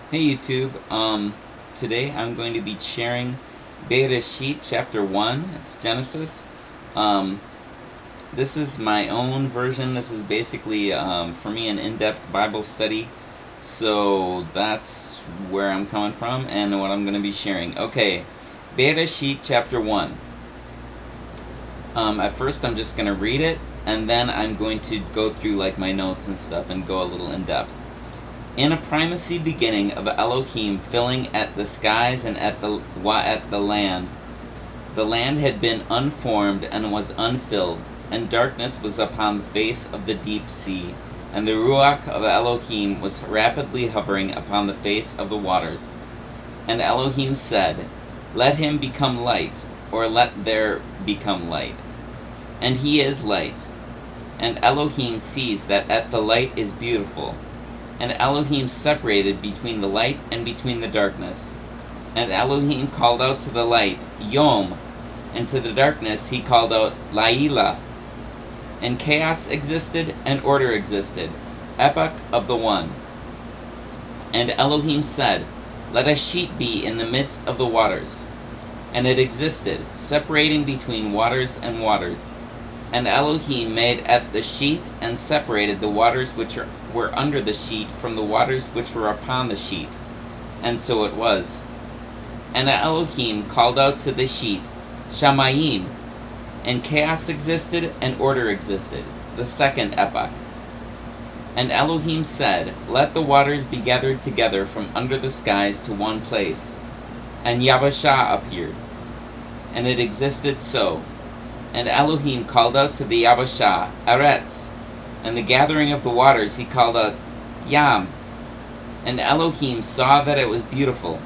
Hey YouTube, today I'm going to be sharing Bereshit chapter 1, it's Genesis. Um, this is my own version. This is basically, for me, an in-depth Bible study. So that's where I'm coming from and what I'm going to be sharing. Okay, Bereshit chapter 1. At first I'm just going to read it, and then I'm going to go through like my notes and stuff and go a little in-depth. In a primacy beginning of Elohim filling at the skies and at the land. The land had been unformed and was unfilled, and darkness was upon the face of the deep sea, and the Ruach of Elohim was rapidly hovering upon the face of the waters. And Elohim said, Let him become light, or let there become light. And he is light. And Elohim sees that at the light is beautiful. And Elohim separated between the light and between the darkness. And Elohim called out to the light, Yom, and to the darkness he called out, Laila. And chaos existed, and order existed, epoch of the one. And Elohim said, Let a sheet be in the midst of the waters. And it existed, separating between waters and waters. And Elohim made at the sheet and separated the waters which were under the sheet from the waters which were upon the sheet. And so it was. And Elohim called out to the sheet, Shamayim. And chaos existed and order existed, the second epoch. And Elohim said, Let the waters be gathered together from under the skies to one place. And Yabashah appeared. And it existed so. And Elohim called out to the Yabashah, Eretz. And the gathering of the waters he called out, Yam. And Elohim saw that it was beautiful.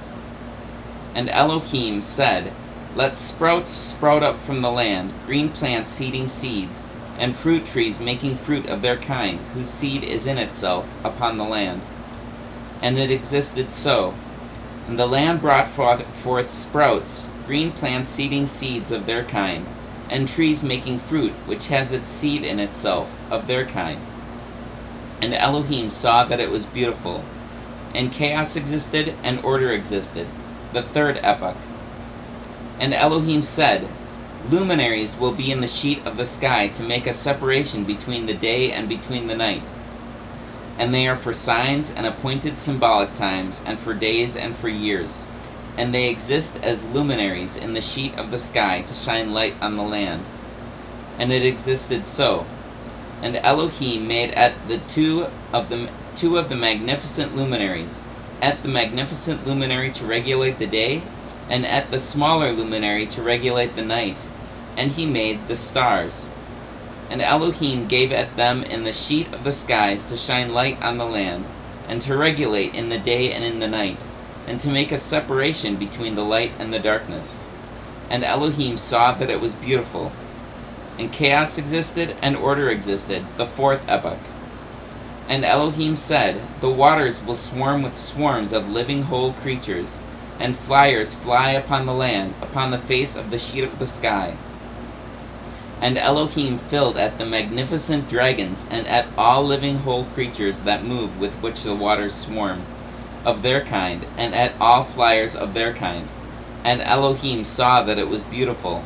And Elohim said, Let sprouts sprout up from the land, green plants seeding seeds, and fruit trees making fruit of their kind, whose seed is in itself upon the land. And it existed so. And the land brought forth sprouts, green plants seeding seeds of their kind, and trees making fruit, which has its seed in itself, of their kind. And Elohim saw that it was beautiful. And chaos existed, and order existed, the third epoch. And Elohim said, Luminaries will be in the sheet of the sky to make a separation between the day and between the night. And they are for signs and appointed symbolic times, and for days and for years. And they exist as luminaries in the sheet of the sky to shine light on the land. And it existed so. And Elohim made at the two of the magnificent luminaries, at the magnificent luminary to regulate the day, and at the smaller luminary to regulate the night. And he made the stars. And Elohim gave at them in the sheet of the skies to shine light on the land, and to regulate in the day and in the night, and to make a separation between the light and the darkness. And Elohim saw that it was beautiful. And chaos existed, and order existed, the fourth epoch. And Elohim said, The waters will swarm with swarms of living whole creatures, and flyers fly upon the land, upon the face of the sheet of the sky. And Elohim filled at the magnificent dragons, and at all living whole creatures that move with which the waters swarm, of their kind, and at all flyers of their kind. And Elohim saw that it was beautiful.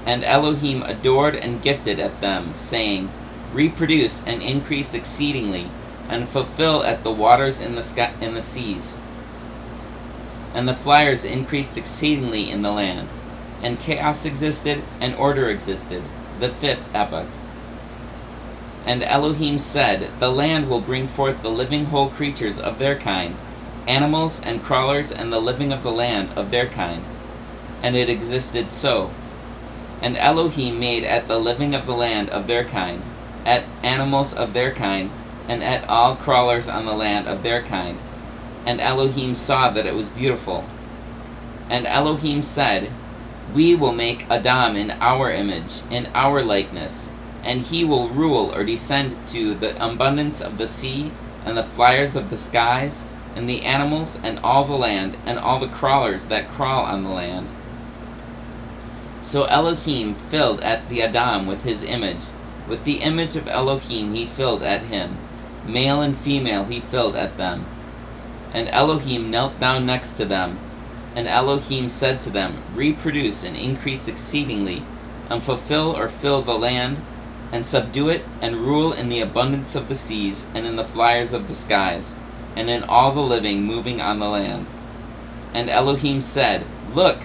And Elohim adored and gifted at them, saying, Reproduce and increase exceedingly, and fulfill at the waters in the seas. And the flyers increased exceedingly in the land. And chaos existed, and order existed, the fifth epoch. And Elohim said, The land will bring forth the living whole creatures of their kind, animals and crawlers and the living of the land of their kind. And it existed so. And Elohim made at the living of the land of their kind, at animals of their kind, and at all crawlers on the land of their kind. And Elohim saw that it was beautiful. And Elohim said, We will make Adam in our image, in our likeness, and he will rule or descend to the abundance of the sea, and the flyers of the skies, and the animals, and all the land, and all the crawlers that crawl on the land. So Elohim filled at the Adam with his image. With the image of Elohim he filled at him. Male and female he filled at them. And Elohim knelt down next to them. And Elohim said to them, Reproduce and increase exceedingly, and fulfill or fill the land, and subdue it, and rule in the abundance of the seas, and in the flyers of the skies, and in all the living moving on the land. And Elohim said, Look,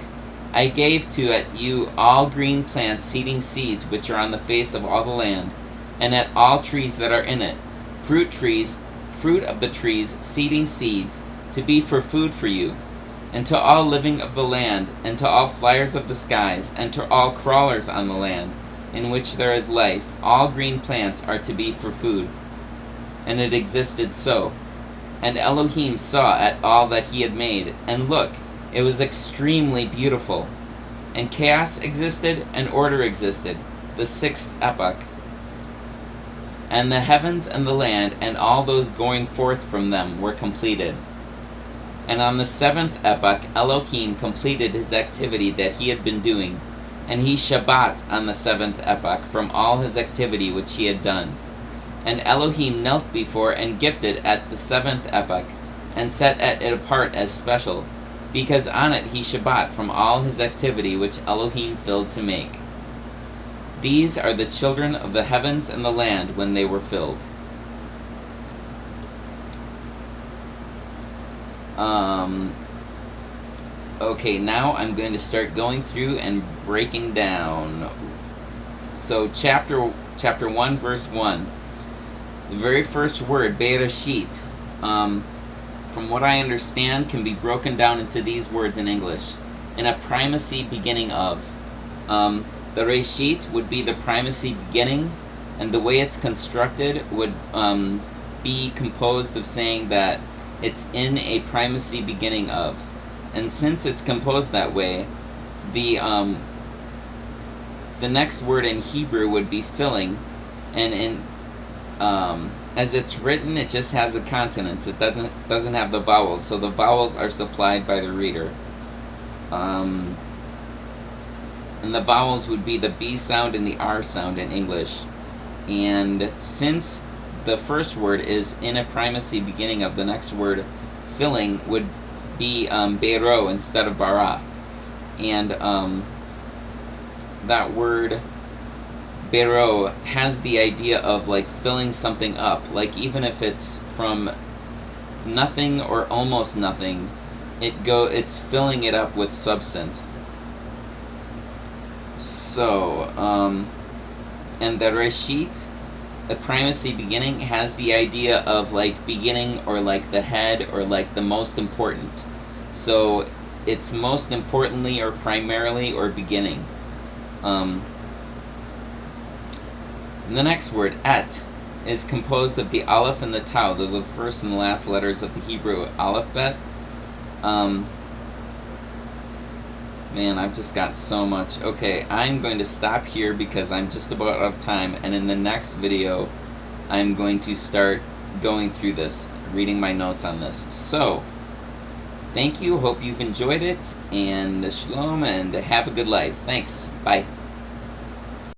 I gave to at you all green plants seeding seeds which are on the face of all the land, and at all trees that are in it, fruit of the trees seeding seeds, to be for food for you, and to all living of the land, and to all flyers of the skies, and to all crawlers on the land, in which there is life, all green plants are to be for food. And it existed so. And Elohim saw at all that he had made, and look, it was extremely beautiful. And chaos existed, and order existed, the sixth epoch. And the heavens and the land, and all those going forth from them, were completed. And on the seventh epoch Elohim completed his activity that he had been doing, and he Shabbat on the seventh epoch from all his activity which he had done. And Elohim knelt before and gifted at the seventh epoch, and set at it apart as special, because on it he Shabbat from all his activity which Elohim filled to make. These are the children of the heavens and the land when they were filled. Okay, now I'm going to start going through and breaking down. So chapter 1, verse 1. The very first word, Bereshit, from what I understand, can be broken down into these words in English. In a primacy beginning of. The Reshit would be the primacy beginning, and the way it's constructed would be composed of saying that it's in a primacy beginning of. And since it's composed that way, the next word in Hebrew would be filling, and in as it's written, it just has the consonants. It doesn't have the vowels, so the vowels are supplied by the reader. And the vowels would be the B sound and the R sound in English. And since the first word is in a primacy beginning of, the next word, filling, would be Bero instead of Bara. And that word Bero has the idea of like filling something up. Like even if it's from nothing or almost nothing, it's filling it up with substance. So, and the Reshit, the primacy beginning, has the idea of like beginning or like the head or like the most important. So it's most importantly or primarily or beginning. The next word, et, is composed of the aleph and the tau. Those are the first and the last letters of the Hebrew alphabet. Man, I've just got so much. Okay, I'm going to stop here because I'm just about out of time, and in the next video I'm going to start going through this, reading my notes on this. So, thank you, hope you've enjoyed it, and shalom, and have a good life. Thanks, bye.